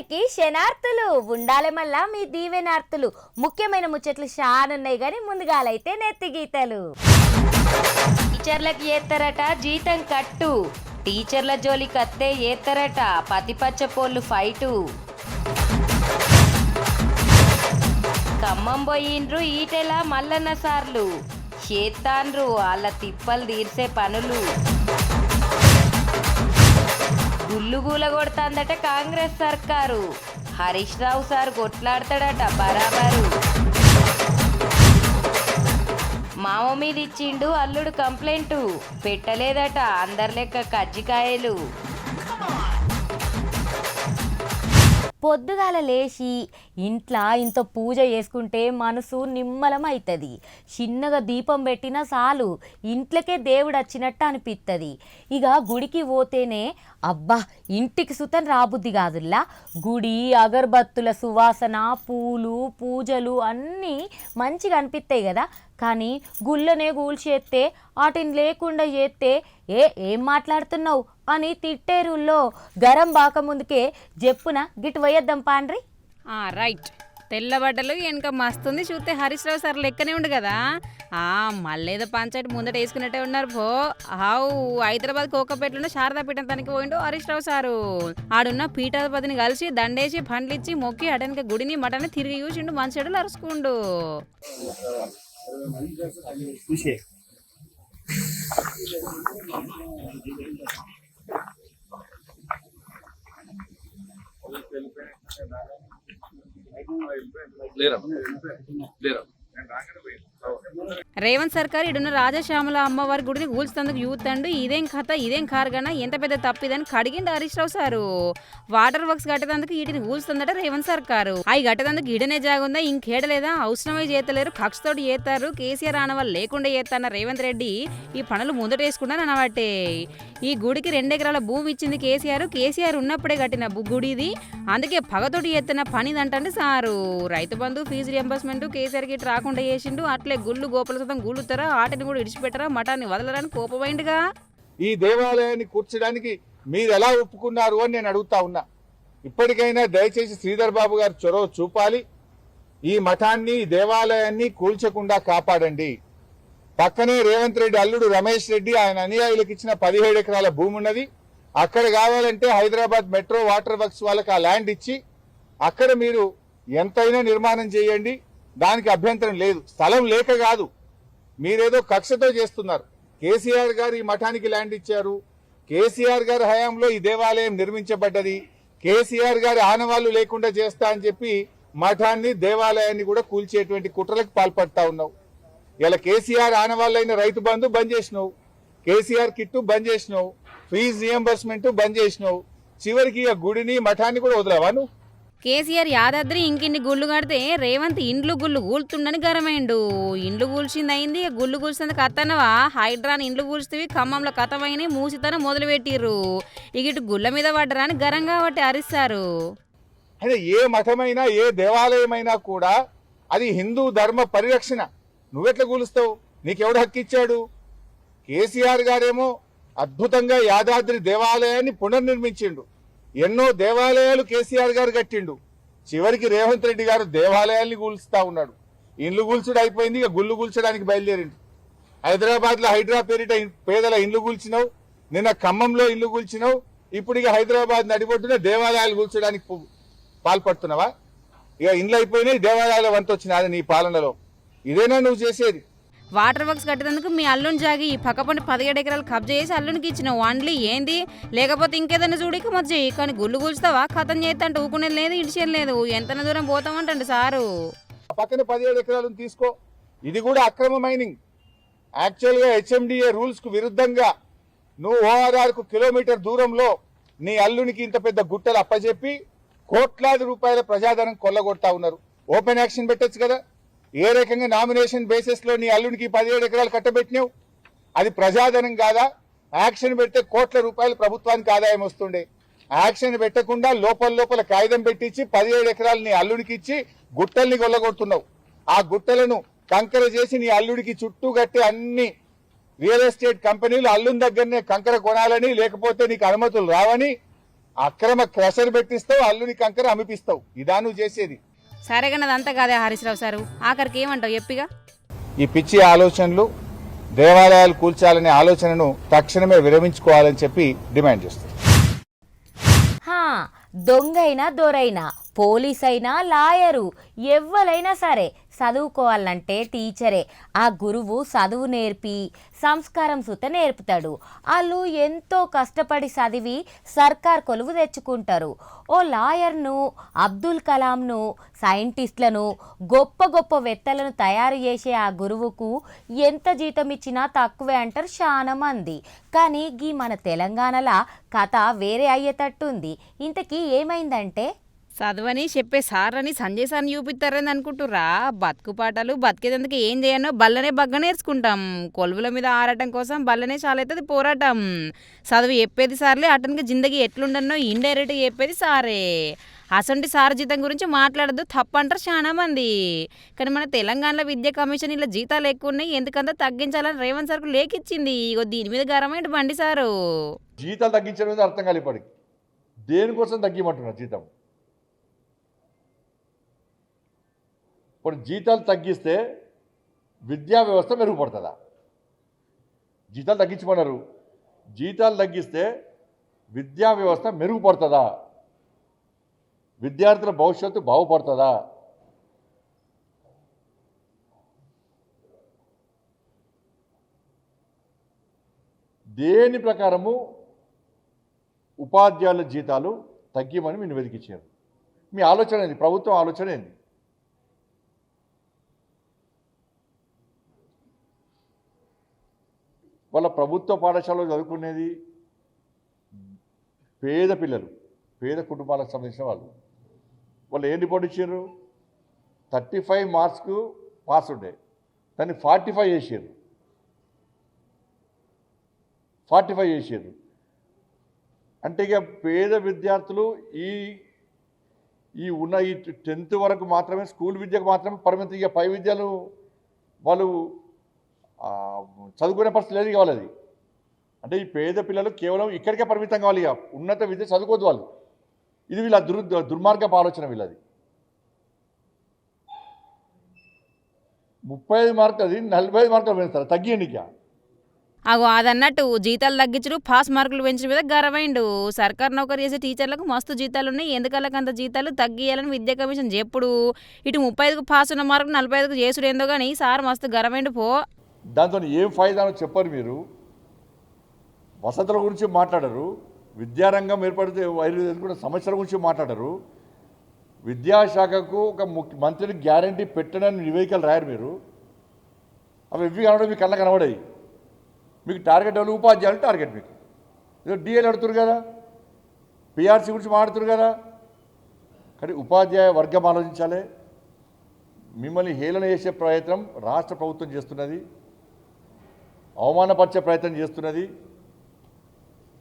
అందరికీ శనార్థులు ఉండాలి. మళ్ళా మీ దీవెనార్థులు. ముఖ్యమైన ముచ్చట్లు షానున్నాయి కానీ ముందుగాలైతే నెత్తి గీతలు. టీచర్లకు ఏత్తరట జీతం కట్టు, టీచర్ల జోలికి అత్తే ఏత్తరట పతిపచ్చ పోళ్ళు ఫైటు. ఖమ్మం పోయిండ్రు ఈటెల మల్లన్న సార్లు, చేత్తాన్రు వాళ్ళ తిప్పలు తీర్చే పనులు. గుల్లుగూల కొడుతుందట కాంగ్రెస్ సర్కారు, హరీష్ రావు సార్ కొట్లాడతాడట బరాబరు. మామ మీద ఇచ్చిండు అల్లుడు కంప్లైంటు, పెట్టలేదట అందరి లెక్క కజ్జికాయలు. పొద్దుగాల లేచి ఇంట్లో ఇంత పూజ చేసుకుంటే మనసు నిమ్మలం అవుతుంది. చిన్నగా దీపం పెట్టినా చాలు ఇంట్లోకే దేవుడు వచ్చినట్టు అనిపిస్తుంది. ఇక గుడికి పోతేనే అబ్బా ఇంటికి సుతం రాబుద్ది కాదుల్లా. గుడి అగరబత్తుల సువాసన, పూలు, పూజలు అన్నీ మంచిగా అనిపిస్తాయి కదా. కానీ గుళ్ళనే కూల్చేస్తే వాటిని లేకుండా చేస్తే ఏం మాట్లాడుతున్నావు అని తిట్టేరుల్లో గరం బాక ముందుకే చెప్పున గిట్ పోయేద్దాం పాండ్రి. రైట్, తెల్లబడ్డలు వెనక మస్తుంది చూస్తే హరీష్ రావు సార్ లెక్కనే ఉండు కదా. మళ్ళేదో పంచాయతీ ముందట వేసుకున్నట్టే ఉన్నారు. హైదరాబాద్ కోకపేటలో శారదాపీఠం తనకి పోయిండు హరీష్ రావు సారు. ఆడున్న పీఠాధిపతిని కలిసి దండేసి పండ్లిచ్చి మొక్కి అడనక గుడిని మటని తిరిగి చూసిండు, మంచిడు అరుచుకుండు. రేవంత్ సర్కార్ ఇడున్న రాజశ్యామల అమ్మవారి గుడిని కూల్చుతందుకు యూత్ అండు ఇదేం కథ ఇదేం కార్గన ఎంత పెద్ద తప్పిదని కడిగిండు Harish Rao sir. Water works కట్టేందుకు వీటిని కూల్చుతుందట రేవంత్ సర్కారు. అవి కట్టేందుకు ఈడనే జాగుందా ఇంకేడలేదా, అవసరమై చేతలేరు, కక్షతోటి చేస్తారు, కేసీఆర్ ఆనవాళ్ళు లేకుండా చేస్తాన్న రేవంత్ రెడ్డి ఈ పనులు ముందటేసుకున్నాను అనబట్టే. ఈ గుడికి 2 ఎకరాల భూమి ఇచ్చింది కేసీఆర్ ఉన్నప్పుడే కట్టిన గుడి ఇది, అందుకే పగతోటి చేస్తున్న పనిదంటే sir. Rythu Bandhu, fee reimbursement కేసీఆర్కి రాకుండా చేసిండు. అట్లే గుళ్ళు గోపాల సతం గుళ్ళుతారా, ఆటని కూడా ఇడిచిపెట్టరా, మఠాన్ని వదలరని కోపమైండుగా. ఈ దేవాలయాన్ని కూర్చడానికి మీరు ఎలా ఒప్పుకున్నారు అని నేను అడుగుతా ఉన్నా. ఇప్పటికైనా దయచేసి శ్రీధర్ బాబు గారు చొరవ చూపాలి. ఈ మఠాన్ని దేవాలయాన్ని కూల్చకుండా కాపాడండి. పక్కనే రేవంత్ రెడ్డి అల్లుడు రమేష్ రెడ్డి ఆయన అనుయాయులకు ఇచ్చిన 17 ఎకరాల భూమి ఉన్నది. అక్కడ కావాలంటే హైదరాబాద్ మెట్రో వాటర్ వర్క్స్ వాళ్ళకి ఆ ల్యాండ్ ఇచ్చి అక్కడ మీరు ఎంతైనా నిర్మాణం చేయండి, దానికి అభ్యంతరం లేదు. స్థలం లేక కాదు, మీరేదో కక్షతో చేస్తున్నారు. కేసీఆర్ గారు ఈ మఠానికి ల్యాండ్ ఇచ్చారు, కేసీఆర్ గారి హయాంలో ఈ దేవాలయం నిర్మించబడ్డది, కేసీఆర్ గారి ఆనవాళ్లు లేకుండా చేస్తా అని చెప్పి మఠాన్ని దేవాలయాన్ని కూడా కూల్చేటువంటి కుట్రలకు పాల్పడతా ఉన్నావు. ఇలా కేసీఆర్ ఆనవాళ్ళైన రైతు బంధు బంద్ చేసినావు, కేసీఆర్ కిట్టు బంద్ చేసినావు, ఫీజు రియంబర్స్మెంట్ బంద్ చేసినావు, చివరికి ఆ గుడిని మఠాన్ని కూడా వదిలేవా నువ్వు? కేసీఆర్ యాదాద్రి ఇంకిన్ని గుళ్ళు కడితే రేవంత్ ఇండ్లు గుళ్ళు కూల్తుండని గరమైండు. ఇండ్లు కూల్చింది అయింది, గుళ్ళు కూల్చింది కత్తనవా. హైడ్రాన్ ఇండ్లు కూల్చితివి, ఖమ్మంలో కథమైనా మూసితనం మొదలు పెట్టిర్రు. ఇటు గుళ్ళ మీద పడ్డరని గరం కాబట్టి అరిస్తారు. అయితే ఏ మఠమైనా ఏ దేవాలయమైనా కూడా అది హిందూ ధర్మ పరిరక్షణ. నువ్వెట్లా కూలుస్తావు? నీకెవడు హక్కు ఇచ్చాడు? కేసీఆర్ గారేమో అద్భుతంగా యాదాద్రి దేవాలయాన్ని పునర్నిర్మించిండు. ఎన్నో దేవాలయాలు కేసీఆర్ గారు కట్టిండు. చివరికి రేవంత్ రెడ్డి గారు దేవాలయాల్ని కూల్చుతా ఉన్నాడు. ఇండ్లు కూల్చుడు అయిపోయింది, ఇక గుళ్ళు కూల్చడానికి బయలుదేరిండు. హైదరాబాద్ లో హైడ్రా పేరిట పేదల ఇండ్లు కూల్చినావు, నిన్న ఖమ్మంలో ఇల్లు కూల్చినావు, ఇప్పుడు ఇక హైదరాబాద్ నడిబొడ్డున దేవాలయాలు కూల్చడానికి పాల్పడుతున్నావా? ఇక ఇండ్లు అయిపోయినాయి, దేవాలయాల వంత వచ్చినది నీ పాలనలో. ఇదేనా నువ్వు చేసేది? వాటర్ వర్క్స్ కట్టేందుకు మీ అల్లుని జాగి పక్కపండి 17 ఎకరాలు కబ్జా చేసి అల్లునికి ఇచ్చిన వండ్లీ ఏంది, లేకపోతే ఇంకేదన్నా చూడిక మధ్య చేయి. కానీ గుళ్ళు కూల్చుతావా, కథం చేస్తా అంటే ఊకునేది లేదు, ఇడిచేది లేదు. ఎంత దూరం పోతామంటండి సారు. పక్కన 17 ఎకరాలను తీసుకో, ఇది కూడా అక్రమ మైనింగ్. యాక్చువల్ గా హెచ్ఎండిఏ రూల్స్ కు విరుద్ధంగా నువ్వు ORR కు కిలోమీటర్ దూరంలో నీ అల్లునికి ఇంత పెద్ద గుట్టలు అప్పచెప్పి కోట్లాది రూపాయల ప్రజాధనం కొల్లగొడతా ఉన్నారు. ఓపెన్ యాక్షన్ పెట్టచ్చు కదా. ఏ రకంగా నామినేషన్ బేసిస్ లో నీ అల్లునికి 17 ఎకరాలు కట్టబెట్టినావు? అది ప్రజాధనం కాదా? యాక్షన్ పెడితే కోట్ల రూపాయలు ప్రభుత్వానికి ఆదాయం వస్తుండే. యాక్షన్ పెట్టకుండా లోపల కాగితం పెట్టించి 17 ఎకరాలు నీ అల్లునికి ఇచ్చి గుట్టల్ని కొల్లగొడుతున్నావు. ఆ గుట్టలను కంకర చేసి నీ అల్లుడికి చుట్టూ కట్టి అన్ని రియల్ ఎస్టేట్ కంపెనీలు అల్లుని దగ్గరనే కంకర కొనాలని, లేకపోతే నీకు అనుమతులు రావని అక్రమ క్రషర్ పెట్టిస్తావు, అల్లుని కంకర అమిపిస్తావు. ఇదా నువ్వు చేసేది? సరే కానీ అదంతా కాదే హరీష్ రావు సారు, ఆఖరికి ఏమంటావు చెప్పిగా? ఈ పిచ్చి ఆలోచనలు, దేవాలయాలు కూల్చాలనే ఆలోచనను తక్షణమే విరమించుకోవాలని చెప్పి డిమాండ్ చేస్తుంది. హా, దొంగైనా దొరైనా, పోలీస్ అయినా లాయరు, ఎవ్వరైనా సరే చదువుకోవాలంటే టీచరే. ఆ గురువు చదువు నేర్పి సంస్కారం సుత నేర్పుతాడు. వాళ్ళు ఎంతో కష్టపడి చదివి సర్కార్ కొలువు తెచ్చుకుంటారు. ఓ లాయర్ను, అబ్దుల్ కలాంను, సైంటిస్టులను, గొప్ప గొప్ప వెత్తలను తయారు చేసే ఆ గురువుకు ఎంత జీతం ఇచ్చినా తక్కువే అంటారు చాలా మంది. కానీ గీ మన తెలంగాణలో కథ వేరే అయ్యేటట్టుంది. ఇంతకీ ఏమైందంటే, చదువని చెప్పే సార్ అని సంజయ్ సార్ని చూపిస్తారని అనుకుంటురా? బతుకు పాటలు బతికేందుకు ఏం చేయనో బల్లనే బగ్గ నేర్చుకుంటాం. కొలువుల మీద ఆరాటం కోసం బల్లనే చాలవుతుంది పోరాటం. చదువు చెప్పేది సార్లే, అటనికి జిందగీ ఎట్లుండనో ఇండైరెక్ట్గా చెప్పేది సారే. అసంటి సార్ జీతం గురించి మాట్లాడద్దు తప్పంటారు చాలా మంది. కానీ మన తెలంగాణలో విద్యా కమిషన్ ఇలా జీతాలు ఎక్కువ ఉన్నాయి, ఎందుకంతా తగ్గించాలని రేవంత్ సార్కు లేఖిచ్చింది. ఇగో దీని మీద గరమైంది బండి సారు. జీతాలు తగ్గించడం అర్థం కాదు. ఇప్పటికి దేనికోసం తగ్గిమంటున్నారు జీతం? ఇప్పుడు జీతాలు తగ్గిస్తే విద్యా వ్యవస్థ మెరుగుపడుతుందా? జీతాలు తగ్గించమన్నారు, జీతాలు తగ్గిస్తే విద్యా వ్యవస్థ మెరుగుపడుతుందా? విద్యార్థుల భవిష్యత్తు బాగుపడుతుందా? దేని ప్రకారము ఉపాధ్యాయుల జీతాలు తగ్గిమని మీరు వెతికించారు? మీ ఆలోచన ఏంది? ప్రభుత్వం ఆలోచన ఏంది? వాళ్ళ ప్రభుత్వ పాఠశాలలో చదువుకునేది పేద పిల్లలు, పేద కుటుంబాలకు సంబంధించిన వాళ్ళు ఏం రిపోర్ట్ ఇచ్చారు? 35 మార్క్స్కు పాస్ ఉండే, దాన్ని 45 చేసారు. 45 చేసారు అంటే ఇక పేద విద్యార్థులు ఈ ఉన్న ఈ 10th వరకు మాత్రమే, స్కూల్ విద్యకు మాత్రమే పరిమితి. ఇక పై విద్యలు వాళ్ళు చదువుకునే పరిస్థితి లేదు కావాలి. అది అంటే ఈ పేద పిల్లలు కేవలం ఇక్కడికే పరిమితం కావాలి, ఇక ఉన్నత విద్య చదువుకోదు వాళ్ళు. ఇది వీళ్ళ దుర్మార్గపు ఆలోచన వీళ్ళది. 35 మార్కులు అది 45 మార్కులు పెంచుతారు, తగ్గియండి. ఇక అగో అదన్నట్టు జీతాలు తగ్గించడు, పాస్ మార్కులు పెంచిన మీద గరవైండు. సర్కారు నౌకరు చేసే టీచర్లకు మస్తు జీతాలు ఉన్నాయి, ఎందుకల్లకు అంత జీతాలు తగ్గియాలని విద్యా కమిషన్ చెప్పుడు. ఇటు 35కు పాస్ ఉన్న మార్కులు 45కు చేసుడు ఏందో కానీ సార్ మస్తు గరవైండు పో. దాంతో ఏం ఫైదానో చెప్పరు మీరు. వసతుల గురించి మాట్లాడరు, విద్యారంగం ఏర్పడితే ఎదుర్కొన్న సమస్యల గురించి మాట్లాడరు, విద్యాశాఖకు ఒక మంత్రిని గ్యారంటీ పెట్టడానికి నివేదికలు రాయరు మీరు. అవి ఇవి కనబడి మీకు కళ్ళ కనబడాయి. మీకు టార్గెట్ వాళ్ళు ఉపాధ్యాయులు టార్గెట్. మీకు ఏదో డిఏలు అడుగుతారు కదా, పిఆర్సీ గురించి మాట్లాడుతున్నారు కదా. కానీ ఉపాధ్యాయ వర్గం ఆలోచించాలి. మిమ్మల్ని హేళన చేసే ప్రయత్నం రాష్ట్ర ప్రభుత్వం చేస్తున్నది, అవమానపరిచే ప్రయత్నం చేస్తున్నది.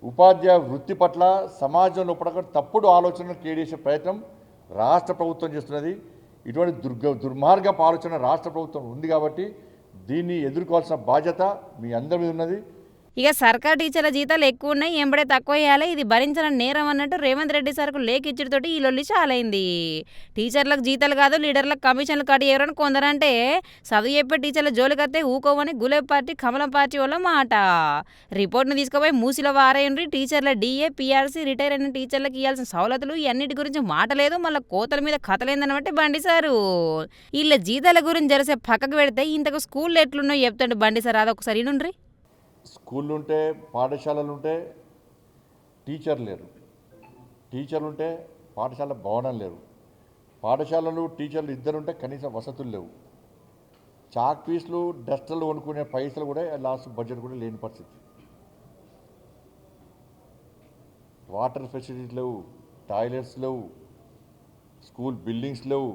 ఉపాధ్యాయ వృత్తి పట్ల సమాజంలో తప్పుడు ఆలోచనలు క్రియేట్ చేసే ప్రయత్నం రాష్ట్ర ప్రభుత్వం చేస్తున్నది. ఇటువంటి దుర్మార్గపు ఆలోచన రాష్ట్ర ప్రభుత్వం ఉంది కాబట్టి దీన్ని ఎదుర్కోవాల్సిన బాధ్యత మీ అందరి మీద ఉన్నది. ఇక సర్కార్ టీచర్ల జీతాలు ఎక్కువ ఉన్నాయి, ఎంబడే తక్కువ వేయాలి, ఇది భరించడం నేరం అన్నట్టు రేవంత్ రెడ్డి సార్కు లేఖ ఇచ్చడితోటి ఈ లొల్లి చాలైంది. టీచర్లకు జీతాలు కాదు, లీడర్లకు కమిషన్లు కట్ చేయరని కొందరంటే చదువు చెప్పే టీచర్ల జోలికత్తే ఊకోవని గులాబీ పార్టీ కమలం పార్టీ వాళ్ళ మాట. రిపోర్ట్ను తీసుకుపోయి మూసిలో వారేయండి. టీచర్ల డిఏ, పిఆర్సీ, రిటైర్ అయిన టీచర్లకు ఇవ్వాల్సిన సవలతులు ఇవన్నిటి గురించి మాట లేదు, మళ్ళీ కోతల మీద కథలేందని బట్టి బండి సారు. వీళ్ళ జీతాల గురించి జరిసే పక్కకు పెడితే ఇంతకు స్కూల్లో ఎట్లున్నాయో చెప్తాడు బండి సార్. అదొకసారి నుండ్రి. స్కూళ్ళు ఉంటే, పాఠశాలలు ఉంటే టీచర్లు లేరు, టీచర్లు ఉంటే పాఠశాల భవనం లేరు, పాఠశాలలు టీచర్లు ఇద్దరుంటే కనీసం వసతులు లేవు. చాక్ పీసులు, డస్టర్లు కొనుక్కునే పైసలు కూడా లాస్ట్ బడ్జెట్ కూడా లేని పరిస్థితి. వాటర్ ఫెసిలిటీస్ లేవు, టాయిలెట్స్ లేవు, స్కూల్ బిల్డింగ్స్ లేవు,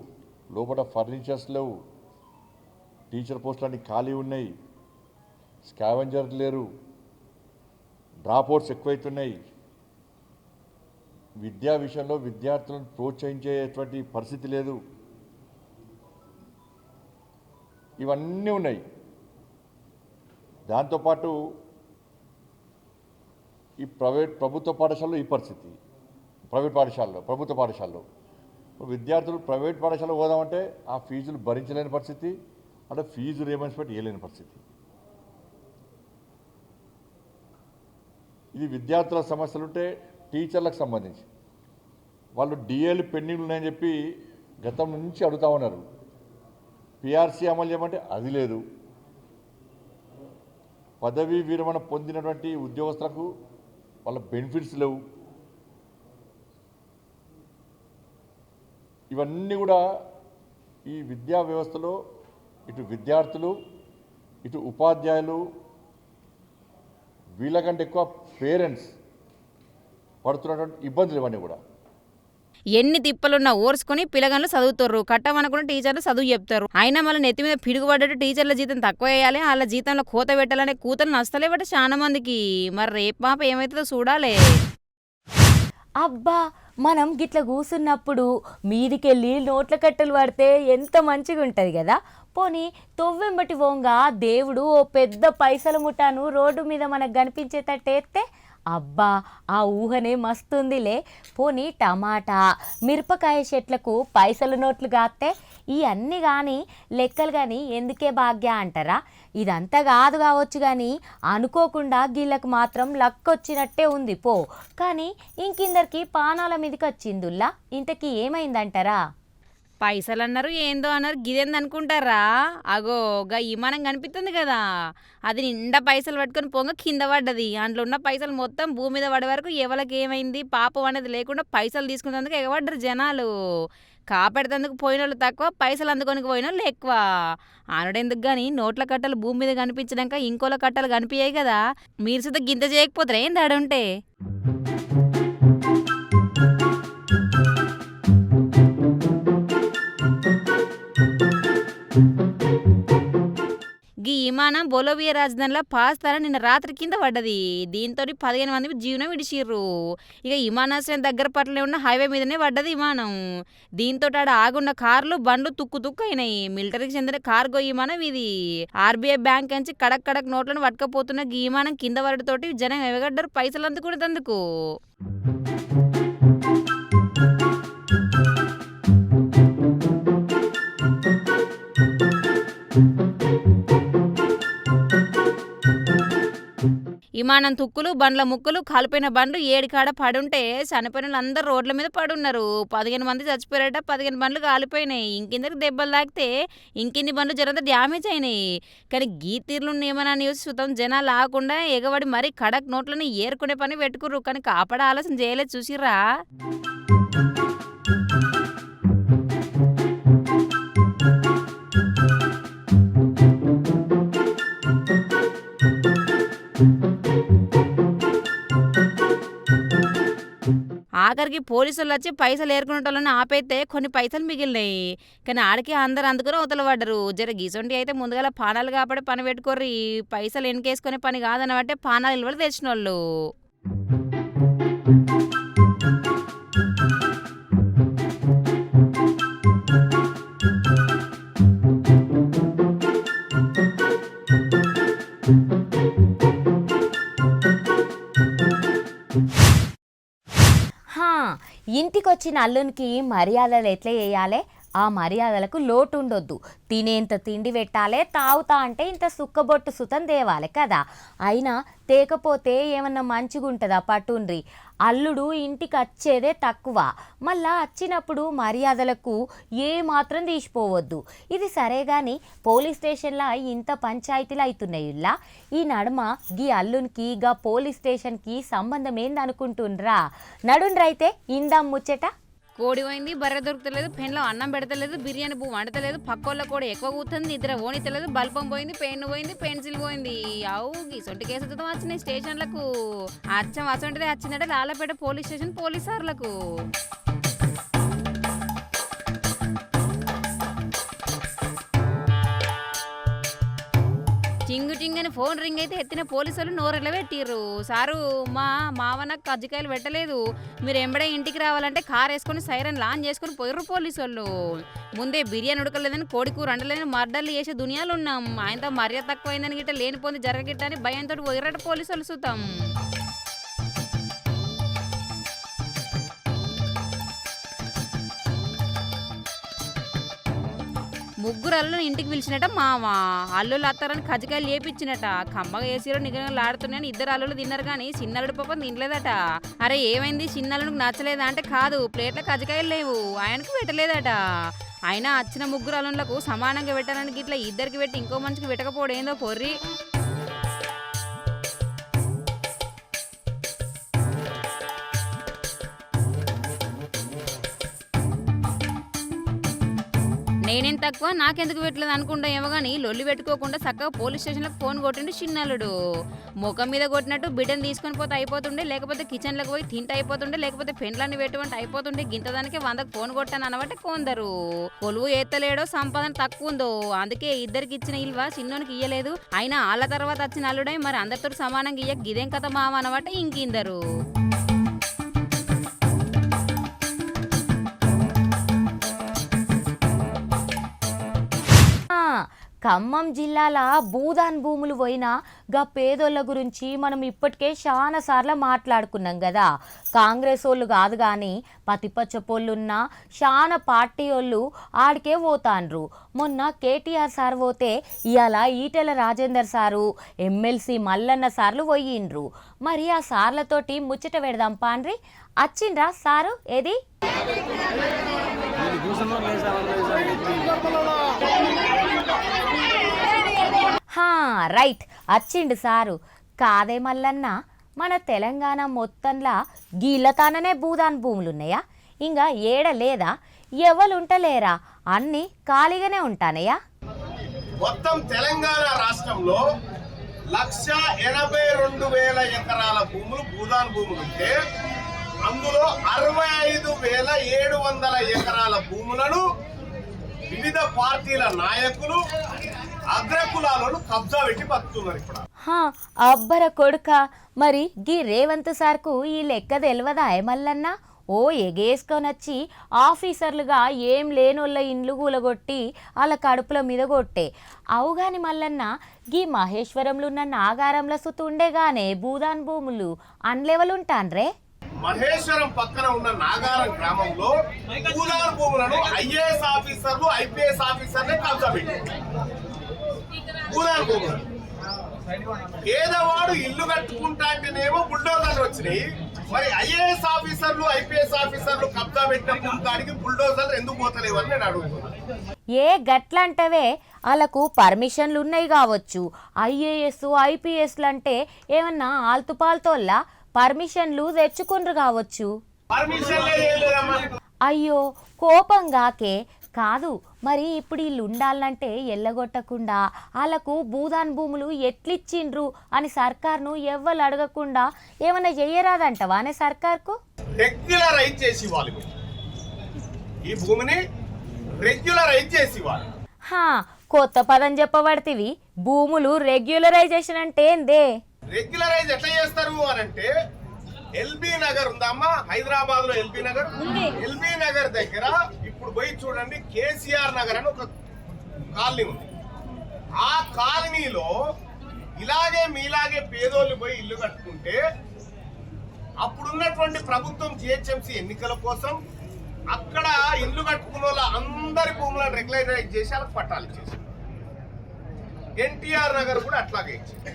లోపల ఫర్నిచర్స్ లేవు, టీచర్ పోస్టులన్నీ ఖాళీ ఉన్నాయి, స్కావెంజర్లు లేరు, డ్రాప్అవుట్స్ ఎక్కువైతున్నాయి. విద్యా విషయంలో విద్యార్థులను ప్రోత్సహించేటువంటి పరిస్థితి లేదు. ఇవన్నీ ఉన్నాయి. దాంతోపాటు ఈ ప్రభుత్వ పాఠశాలలో ఈ పరిస్థితి. ప్రైవేట్ పాఠశాలలో, ప్రభుత్వ పాఠశాలలో. విద్యార్థులు ప్రైవేట్ పాఠశాలలో పోదామంటే ఆ ఫీజులు భరించలేని పరిస్థితి, అంటే ఫీజు రీయింబర్స్మెంట్ ఇవ్వలేని పరిస్థితి. ఇది విద్యార్థుల సమస్యలుంటే టీచర్లకు సంబంధించి వాళ్ళు డిఏలు పెండింగ్ ఉన్నాయని చెప్పి గతం నుంచి అడుగుతూ ఉన్నారు. పిఆర్సీ అమలు చేయమంటే అది లేదు. పదవీ విరమణ పొందినటువంటి ఉద్యోగస్తులకు వాళ్ళ బెనిఫిట్స్ లేవు. ఇవన్నీ కూడా ఈ విద్యా వ్యవస్థలో ఇటు విద్యార్థులు, ఇటు ఉపాధ్యాయులు, వీళ్ళకంటే ఎక్కువ పేరెంట్స్ పడుతున్నటువంటి ఇబ్బందులు ఇవన్నీ కూడా. ఎన్ని తిప్పలున్నా ఓర్చుకొని పిల్లగాళ్ళు చదువుతారు, కట్టమనుకున్న టీచర్లు చదువు చెప్తారు. అయినా మళ్ళీ నెత్తి మీద పిడుగుపడ్డట్టు టీచర్ల జీతం తక్కువ వేయాలి, వాళ్ళ జీతంలో కోత పెట్టాలనే కూతలు నష్టలేవట చాలా మందికి. మరి రేపు పాప ఏమవుతుందో చూడాలి. అబ్బా, మనం గిట్ల కూసున్నప్పుడు మీదికెళ్ళి నోట్ల కట్టలు పడితే ఎంత మంచిగా ఉంటుంది కదా. పోనీ తొవ్వెంబటి పోంగా దేవుడు ఓ పెద్ద పైసల ముఠాను రోడ్డు మీద మనకు కనిపించేటట్టేస్తే అబ్బా ఆ ఊహనే మస్తుందిలే. పోనీ టమాటా, మిరపకాయ చెట్లకు పైసల నోట్లు కాస్తే ఇవన్నీ కానీ లెక్కలు కానీ ఎందుకే భాగ్య అంటారా? ఇదంతా కాదు కావచ్చు కానీ అనుకోకుండా గీళ్ళకు మాత్రం లక్కొచ్చినట్టే ఉంది పో. కానీ ఇంకిందరికి పానాల మీదకి వచ్చిందుల్లా, ఇంతకీ ఏమైందంటారా? పైసలు అన్నారు ఏందో అన్నారు, గిదేంది అనుకుంటారా? అగో గా విమానం కనిపిస్తుంది కదా, అది నిండా పైసలు పట్టుకొని పొంగ కింద పడ్డది. అందులో ఉన్న పైసలు మొత్తం భూమి మీద పడే వరకు ఎవరికి ఏమైంది పాపం అనేది లేకుండా పైసలు తీసుకునేందుకు ఎగబడ్డరు జనాలు. కాపాడేందుకు పోయిన వాళ్ళు తక్కువ, పైసలు అందుకొని పోయిన వాళ్ళు ఎక్కువ. ఆనడెందుకు కానీ నోట్ల కట్టలు భూమి మీద కనిపించడాక ఇంకోల కట్టలు కనిపించాయి కదా, మీరు సుద్ధ గింత చేయకపోతారా ఏంది ఆడుంటే? గీ విమానం బొలోవియా రాజధానిలో పాస్తాన నిన్న రాత్రి కింద పడ్డది. దీంతో 15 మంది జీవనం విడిచిర్రు. ఇక విమానాశ్రయం దగ్గర పట్లనే ఉన్న హైవే మీదనే పడ్డది విమానం. దీంతో ఆడ ఆగున్న కార్లు, బండ్లు తుక్కు తుక్కు అయినాయి. మిలిటరీకి చెందిన కార్గో విమానం ఇది. ఆర్బీఐ బ్యాంక్ నుంచి కడక్ కడక్ నోట్లను పట్టుకపోతున్న గీ విమానం కింద పడటతోటి జనం ఎగగడ్డారు పైసలు అందుకునేందుకు. విమానం తుక్కులు, బండ్ల ముక్కులు, కాలిపోయిన బండ్లు ఏడికాడ పడుంటే చనిపోయిన అందరూ రోడ్ల మీద పడున్నారు. 15 మంది చచ్చిపోయారట, 15 బండ్లు కాలిపోయినాయి. ఇంకిందరికి దెబ్బలు తాకితే ఇంకిన్ని బండ్లు జరంతా డ్యామేజ్ అయినాయి. కానీ గీ తీర్లు ఏమన్నా న్యూస్ చూద్దాం జనాలు ఆగకుండా ఎగబడి మరీ కడక్ నోట్లను ఏరుకునే పని పెట్టుకుర్రు. కానీ కాపాడ ఆలోచన చేయలేదు, చూసిర్రా? ఆఖరికి పోలీసులు వచ్చి పైసలు ఏరుకునేటోళ్ళని ఆపైతే కొన్ని పైసలు మిగిలినాయి. కానీ ఆడికి అందరు అందుకుని అవతల పడ్డరు. జర గీసొంటి అయితే ముందుగా పానాలు కాపాడే పని పెట్టుకోర్రి, పైసలు వెనకేసుకునే పని కాదనబట్టే పానాలు ఇల్వలు తెచ్చిన వాళ్ళు. ఇంటికొచ్చిన అల్లునికి మర్యాదలు ఎట్లా చేయాలి? ఆ మర్యాదలకు లోటు ఉండొద్దు. తినేంత తిండి పెట్టాలి, తాగుతా అంటే ఇంత సుక్కబొట్టు సుతం తేవాలి కదా. అయినా తేకపోతే ఏమన్నా మంచిగా ఉంటుందా? పట్టుండ్రి. అల్లుడు ఇంటికి వచ్చేదే తక్కువ, మళ్ళా వచ్చినప్పుడు మర్యాదలకు ఏ మాత్రం తీసిపోవద్దు. ఇది సరే కానీ పోలీస్ స్టేషన్లో ఇంత పంచాయతీలు అవుతున్నాయి. ఇలా ఈ నడుమ గీ అల్లునికి గా పోలీస్ స్టేషన్కి సంబంధం ఏందనుకుంటుండ్రా? నడుండ్రైతే ఇందాం ముచ్చట. కోడి పోయింది, బర్రె దొరుకుతలేదు, పెన్లో అన్నం పెడతలేదు, బిర్యానీ పువ్వు వండతలేదు, పక్కోళ్ళ కూడా ఎక్కువ కూతుంది, నిద్ర ఓనితలేదు, బల్పం పోయింది, పెన్ను పోయింది, పెన్సిల్ పోయింది. అవు గీసొంటి కేసుతో వచ్చినాయి స్టేషన్లకు. అచ్చం అసొంటిదే వచ్చిందట లాలపేట పోలీస్ స్టేషన్ పోలీసార్లకు. టింగు టింగని ఫోన్ రింగ్ అయితే ఎత్తిన పోలీసులు నోరెళ్ళ పెట్టిర్రు. సారు మా మావన కజ్జికాయలు పెట్టలేదు, మీరు ఎంబడే ఇంటికి రావాలంటే కార్ వేసుకొని సైరన్ లాంచ్ చేసుకుని పోయిర్రు పోలీసు వాళ్ళు. ముందే బిర్యానీ ఉడకలేదని, కోడి కూర వండలేదని మర్డర్లు చేసే దునియాలు ఉన్నాం. ఆయనతో మర్యాద తక్కువైందని గిట్ట లేనిపోంది జరగగిట్ట అని భయంతో పోయిర్రట పోలీసు వాళ్ళు. సుతం ముగ్గురు అల్లుని ఇంటికి పిలిచినట మామ. అల్లుళ్ళు అత్తారని కజ్జికాయలు లేపించినట. కమ్మగా వేసిరో నిగనలు ఆడుతున్నాయని ఇద్దరు అల్లులు తిన్నారు కానీ చిన్నల్లుడు పాపం తినలేదట. అరే ఏమైంది చిన్నల్లుడికి నచ్చలేదా అంటే కాదు, ప్లేట్ల కజ్జికాయలు లేవు, ఆయనకు పెట్టలేదట. అయినా వచ్చిన ముగ్గురు అల్లుళ్ళకు సమానంగా పెట్టడానికి ఇట్లా ఇద్దరికి పెట్టి ఇంకో మనిషికి పెట్టకపోవడం ఏందో పొర్రి. నేనేం తక్కువ నాకెందుకు పెట్టలేదు అనుకుంటా ఏమో కానీ లొల్లి పెట్టుకోకుండా చక్కగా పోలీస్ స్టేషన్లకు ఫోన్ కొట్టిండు చిన్నల్లుడు. ముఖం మీద కొట్టినట్టు బిడ్డను తీసుకొని పోతే అయిపోతుండే, లేకపోతే కిచెన్లకు పోయి తింటే అయిపోతుండే, లేకపోతే పెండ్లాన్ని పెట్టుకుంటే అయిపోతుండే. గింతదానికి 100కి ఫోన్ కొట్టాను అనబట్టే కొందరు. కొలువు ఎత్తలేడో సంపాదన తక్కువ ఉందో అందుకే ఇద్దరికి ఇచ్చిన ఇల్వ చిన్నోనికి ఇయ్యలేదు. అయినా వాళ్ళ తర్వాత వచ్చిన అల్లుడై మరి అందరితో సమానంగా ఇయ్య గిదేం కథ మామ అనబట్టే ఇంకిందరు. ఖమ్మం జిల్లాల భూదాన్ భూములు పోయినా గా పేదోళ్ళ గురించి మనం ఇప్పటికే చాలా సార్లు మాట్లాడుకున్నాం కదా. కాంగ్రెస్ వాళ్ళు కాదు కానీ పతిపచ్చపోళ్ళున్నా చాలా పార్టీ వాళ్ళు ఆడికే పోతాండ్రు. మొన్న కేటీఆర్ సార్ పోతే ఇవాళ ఈటెల రాజేందర్ సారు, ఎమ్మెల్సీ మల్లన్న సార్లు పోయిండ్రు. మరి ఆ సార్లతోటి ముచ్చట పెడదాం పాండ్రి. వచ్చిండ్రా సారు? ఏది రైట్ వచ్చిండు సారు. కాదే మల్లన్న, మన తెలంగాణ మొత్తంలా గీళ్ళతాననే భూదాన్ భూములున్నాయా? ఇంకా ఏడ లేదా? ఎవలుంటలేరా? అన్నీ ఖాళీగానే ఉంటానయా? మొత్తం తెలంగాణ రాష్ట్రంలో 1,82,000 ఎకరాల భూములు భూదాన్ భూములు ఉంటే అందులో 65,700 ఎకరాల భూములను వివిధ పార్టీల నాయకులు అగ్రకులాలను కబ్జా పెట్టి బతుకుతున్నారు. ఇప్పుడు అబ్బర కొడుక, మరి గీ రేవంత్ సార్కు ఈ లెక్క తెలియదా ఏమల్లన్నా? ఓ ఎగేసుకొనొచ్చి ఆఫీసర్లుగా ఏం లేనోళ్ళ ఇండ్లు కూలగొట్టి వాళ్ళ కడుపుల మీద కొట్టే. అవుగాని మల్లన్న, గీ మహేశ్వరంలో ఉన్న నాగారంల సుతుండేగానే భూదాన్ భూములు అన్లెవలుంటాన్రే? మహేశ్వరం పక్కన ఉన్న నాగారం గ్రామంలో భూదాన్ భూములను ఐఏఎస్ ఆఫీసర్లు ఐపీఎస్ ఆఫీసర్లే కబ్జా పెట్టారు. భూదాన్ భూములు పేదవాడు ఇల్లు కట్టుకుంటా అంటేనేమో బుల్డోజర్లు వచ్చినాయి. మరి ఐఏఎస్ ఆఫీసర్లు ఐపీఎస్ ఆఫీసర్లు కబ్జా పెట్టిన కాడికి బుల్డోజర్లు ఎందుకు పోతలేవు అని నేను అడుగుతున్నాను. ఏ గట్లంటవే? వాళ్ళకు పర్మిషన్లు ఉన్నాయి కావచ్చు. ఐఏఎస్ ఐపీఎస్లు అంటే ఏమన్నా ఆల్తుపాల్తోల్లా పర్మిషన్లు తెచ్చుకుండ్రు కావచ్చు. అయ్యో కోపంగాకే కాదు. మరి ఇప్పుడు వీళ్ళు ఉండాలంటే ఎల్లగొట్టకుండా వాళ్ళకు భూదాన్ భూములు ఎట్లిచ్చిండ్రు అని సర్కార్ను ఎవ్వరు అడగకుండా ఏమన్నా చెయ్యరాదంటవా అనే సర్కార్కు? రెగ్యులరైజ్ చేసి వాళ్ళు ఈ భూమిని రెగ్యులరైజ్ చేసి వాళ్ళు. కొత్త పదం చెప్పబడితివి. భూములు రెగ్యులరైజేషన్ అంటే ఏందే? రెగ్యులరైజ్ ఎట్లా చేస్తారు అని అంటే, ఎల్బీ నగర్ ఉందమ్మా హైదరాబాద్ లో. ఎల్బీ నగర్ దగ్గర ఇప్పుడు పోయి చూడండి, కేసీఆర్ నగర్ అని ఒక కాలనీ ఉంది. ఆ కాలనీలో ఇలాగే మీలాగే పేదోళ్ళు పోయి ఇల్లు కట్టుకుంటే అప్పుడున్నటువంటి ప్రభుత్వం జిహెచ్ఎంసీ ఎన్నికల కోసం అక్కడ ఇల్లు కట్టుకున్న వాళ్ళ అందరి భూములను రెగ్యులరైజ్ చేసి వాళ్ళకి పట్టాలు ఇచ్చేసి, ఎన్టీఆర్ నగర్ కూడా అట్లాగే ఇచ్చింది.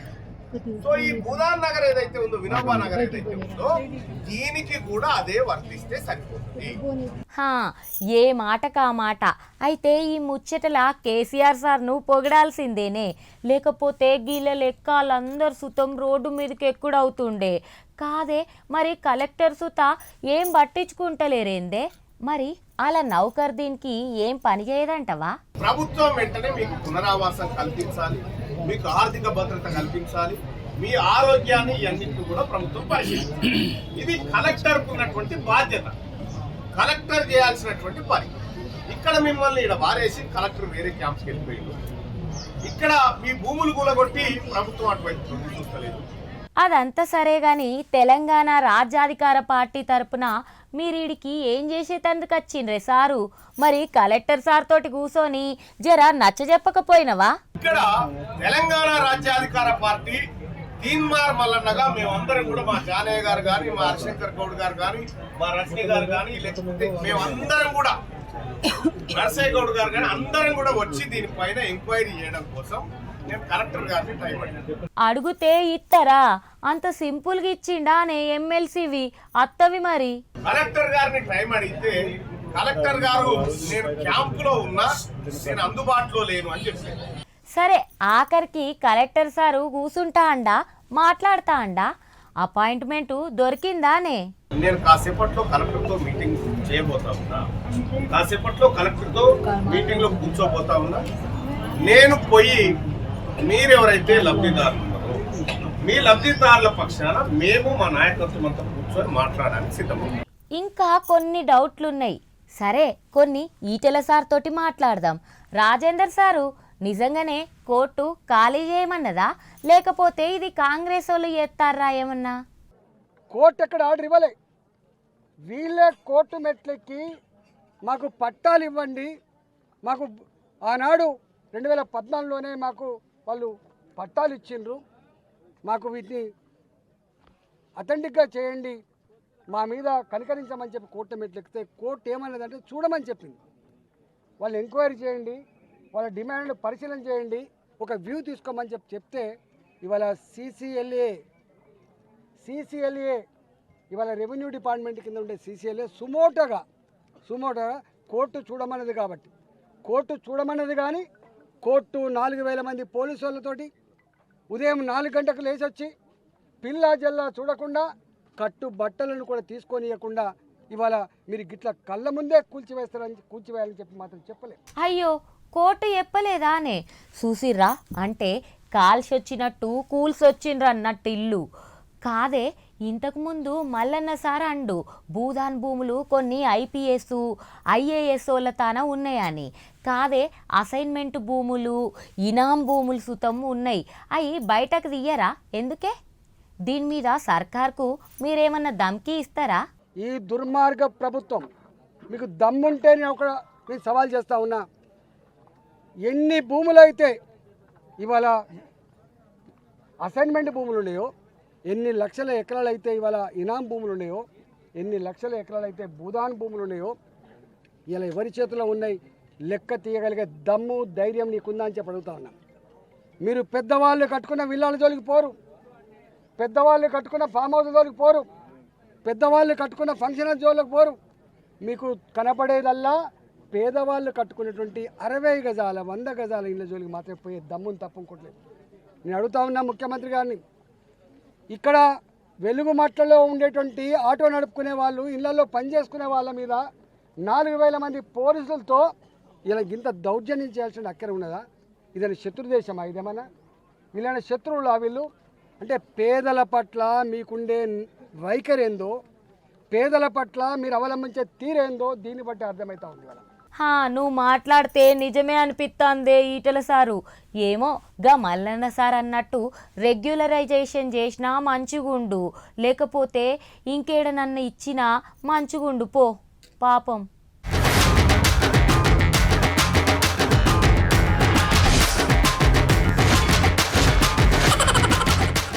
సో ఈ భూదాన్ నగర్ ఏదైతే ఉందో, వినోబా నగర్ ఏదైతే ఉందో, దీనికి కూడా అదే వర్తిస్తే సరిపోతుంది. ఏ మాటకా మాట. అయితే ఈ ముచ్చటల కేసీఆర్ సార్ను పొగడాల్సిందేనే, లేకపోతే గీళ్ళ లెక్క వాళ్ళందరు సుతం రోడ్డు మీదకి ఎక్కుడవుతుండే కాదే. మరి కలెక్టర్ సుత ఏం పట్టించుకుంటలేరేందే? మరి అలా నౌకర్ దీనికి ఏం పని చేయదంటవా? ప్రభుత్వం వెంటనే మీకు పునరావాసం కల్పించాలి, మీకు ఆర్థిక భద్రత కల్పించాలి, మీ ఆరోగ్యాన్ని ఇవన్నింటినీ కూడా ప్రభుత్వం పరిశీలించాలి. ఇది కలెక్టర్ ఉన్నటువంటి బాధ్యత, కలెక్టర్ చేయాల్సినటువంటి పని. ఇక్కడ మిమ్మల్ని ఇక్కడ వారేసి కలెక్టర్ వేరే క్యాంప్స్కి వెళ్ళిపోయింది. ఇక్కడ మీ భూములు కూలగొట్టి ప్రభుత్వం అటువంటి చూస్తలేదు. అదంతా సరే గాని తెలంగాణ రాజ్యాధికార పార్టీ తరపున మీరీడికి ఏం చేసేటందుకు వచ్చిండ్రే సారు? మరి కలెక్టర్ సార్ తోటి కూర్చొని జర నచ్చ చెప్పకపోయినవా? ఇక్కడ తెలంగాణ రాజ్యాధికార పార్టీ తీన్మార్ మల్లన్నగా మేమందరం కూడా, మా జానయ్య గారు కానీ, మా హరిశంకర్ గౌడ్ గారు కానీ, మా రజనీ గారు కానీ, లేకపోతే మేమందరం కూడా నరసయ్య గౌడ్ గారు కానీ అందరం కూడా వచ్చి దీనిపైన ఎంక్వైరీ చేయడం కోసం నేను కలెక్టర్ గారిని టైం అడిగాను. అడిగితే ఇత్తరా? అంత సింపుల్గా ఇచ్చిండా అనే ఎమ్మెల్సీవి అత్తవి మరి. కలెక్టర్ గారిని టైం అడిగితే కలెక్టర్ గారు నేను క్యాంపులో ఉన్నా, నేను అందుబాటులో లేను అని చెప్పారు. సరే, ఆఖరికి కలెక్టర్ సారు కూసుంటా అండా, మాట్లాడతా అండా, అపాయింట్మెంట్ దొరికిందానే? నేను కాసేపట్లో కలెక్టర్తో మీటింగ్ చేయబోతా ఉన్నా, కాసేపట్లో కలెక్టర్తో మీటింగ్ లో కూర్చోబోతా ఉన్నా. నేను పోయి మీరెవరైతే లబ్ధిదారులు ఉన్నారో మీ లబ్ధిదారుల పక్షాన మేము మా నాయకత్వం అంతా కూర్చొని మాట్లాడడానికి సిద్ధమవుతాం. ఇంకా కొన్ని డౌట్లున్నాయి. సరే, కొన్ని ఈటెల సార్ తోటి మాట్లాడదాం. రాజేందర్ సారు నిజంగానే కోర్టు ఖాళీ చేయమన్నదా, లేకపోతే ఇది కాంగ్రెస్ వాళ్ళు చేస్తారా ఏమన్నా? కోర్టు ఎక్కడ ఆర్డర్ ఇవ్వలే. వీళ్ళే కోర్టు మెట్లెక్కి మాకు పట్టాలు ఇవ్వండి, మాకు ఆనాడు 2014లోనే మాకు వాళ్ళు పట్టాలు ఇచ్చిండ్రు, మాకు వీటిని అథెంటిక్గా చేయండి, మా మీద కనికరించమని చెప్పి కోర్టు మెట్లెక్కితే కోర్టు ఏమన్నదంటే చూడమని చెప్పింది. వాళ్ళు ఎంక్వైరీ చేయండి, వాళ్ళ డిమాండ్లు పరిశీలన చేయండి, ఒక వ్యూ తీసుకోమని చెప్తే ఇవాళ సిసిఎల్ఏ ఇవాళ రెవెన్యూ డిపార్ట్మెంట్ కింద ఉండే సిసిఎల్ఏ సుమోటోగా కోర్టు చూడమన్నది. కాబట్టి కోర్టు చూడమన్నది, కానీ కోర్టు 4000 మంది పోలీసు వాళ్ళతోటి ఉదయం 4 గంటలకు లేచి వచ్చి పిల్లా జల్లా చూడకుండా కట్టు బట్టలను కూడా తీసుకొనియకుండా ఇవాళ మీరు గిట్ల కళ్ళ ముందే కూల్చివేయాలని చెప్పి మాత్రం చెప్పలేదు. అయ్యో, కోర్టు చెప్పలేదా అనే? చూసిర్రా, అంటే కాల్సొచ్చినట్టు కూల్సొచ్చిండ్రు అన్నట్టు ఇల్లు కాదే. ఇంతకుముందు మల్లన్న సార్ అండు భూదాన్ భూములు కొన్ని IPS IAS వాళ్ళ తాన ఉన్నాయని. కాదే, అసైన్మెంట్ భూములు ఇనాం భూములు సుతం ఉన్నాయి, అవి బయటకు తీయరా? ఎందుకే? దీని మీద సర్కార్కు మీరేమన్నా ధమ్కీ ఇస్తారా? ఈ దుర్మార్గ ప్రభుత్వం మీకు దమ్ముంటే నేను సవాల్ చేస్తా ఉన్నా, ఎన్ని భూములు అయితే ఇవాళ అసైన్మెంట్ భూములు ఉన్నాయో, ఎన్ని లక్షల ఎకరాలు అయితే ఇవాళ ఇనాం భూములు ఉన్నాయో, ఎన్ని లక్షల ఎకరాలు అయితే భూదాన్ భూములు ఉన్నాయో, ఇలా ఎవరి చేతిలో ఉన్నాయి లెక్క తీయగలిగే దమ్ము ధైర్యం నీకుందా అని చెప్పి అడుగుతా ఉన్నా. మీరు పెద్దవాళ్ళు కట్టుకున్న విల్లాల జోలికి పోరు, పెద్దవాళ్ళు కట్టుకున్న ఫామ్ హౌస్ జోలికి పోరు, పెద్దవాళ్ళు కట్టుకున్న ఫంక్షన్ హాల్ జోలికి పోరు. మీకు కనపడేదల్లా పేదవాళ్ళు కట్టుకునేటువంటి 60 గజాల 100 గజాల ఇళ్ళ జోలికి మాత్రమే పోయే దమ్ముని తప్పుకోవట్లేదు. నేను అడుగుతా ఉన్నా ముఖ్యమంత్రి గారిని, ఇక్కడ వెలుగు మట్టలో ఉండేటువంటి ఆటో నడుపుకునే వాళ్ళు, ఇళ్లలో పనిచేసుకునే వాళ్ళ మీద 4000 మంది పోలీసులతో ఇలా ఇంత దౌర్జన్యం చేయాల్సిన అక్కర ఉన్నదా? ఇదని శత్రుదేశమా? ఇదేమన్నా వీళ్ళైనా శత్రువులా వీళ్ళు? అంటే పేదల పట్ల మీకుండే వైఖరి ఏందో, పేదల పట్ల మీరు అవలంబించే తీరేందో దీన్ని బట్టి అర్థమవుతా ఉంది కదా. నువ్వు మాట్లాడితే నిజమే అనిపిస్తుందే ఈటల సారు. ఏమో గా మల్లన్న సార్ అన్నట్టు రెగ్యులరైజేషన్ చేసినా మంచిగుండు, లేకపోతే ఇంకేడనన్న ఇచ్చినా మంచిగుండు పో పాపం.